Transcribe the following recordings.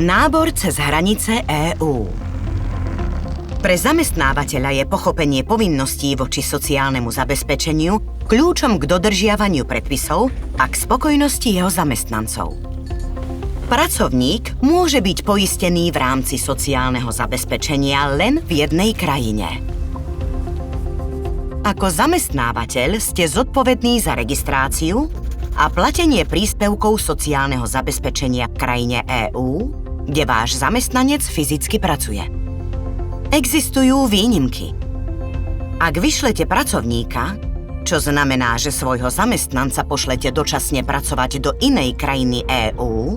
Nábor cez hranice EÚ. Pre zamestnávateľa je pochopenie povinností voči sociálnemu zabezpečeniu kľúčom k dodržiavaniu predpisov a k spokojnosti jeho zamestnancov. Pracovník môže byť poistený v rámci sociálneho zabezpečenia len v jednej krajine. Ako zamestnávateľ ste zodpovední za registráciu a platenie príspevkov sociálneho zabezpečenia v krajine EÚ, kde váš zamestnanec fyzicky pracuje. Existujú výnimky. Ak vyšlete pracovníka, čo znamená, že svojho zamestnanca pošlete dočasne pracovať do inej krajiny EÚ,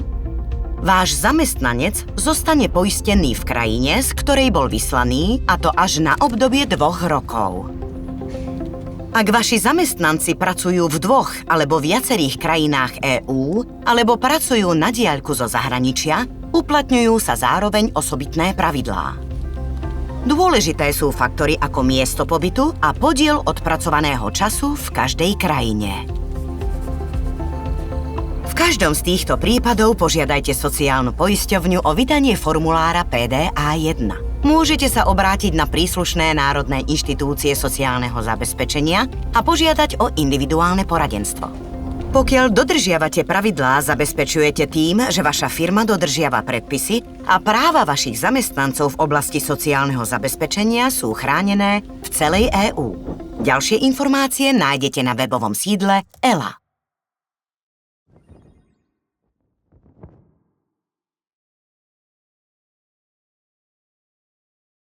váš zamestnanec zostane poistený v krajine, z ktorej bol vyslaný, a to až na obdobie 2 rokov. Ak vaši zamestnanci pracujú v 2 alebo viacerých krajinách EÚ, alebo pracujú na diaľku zo zahraničia, uplatňujú sa zároveň osobitné pravidlá. Dôležité sú faktory ako miesto pobytu a podiel odpracovaného času v každej krajine. V každom z týchto prípadov požiadajte sociálnu poisťovňu o vydanie formulára PDA-1. Môžete sa obrátiť na príslušné národné inštitúcie sociálneho zabezpečenia a požiadať o individuálne poradenstvo. Pokiaľ dodržiavate pravidlá, zabezpečujete tým, že vaša firma dodržiava predpisy a práva vašich zamestnancov v oblasti sociálneho zabezpečenia sú chránené v celej EÚ. Ďalšie informácie nájdete na webovom sídle ELA.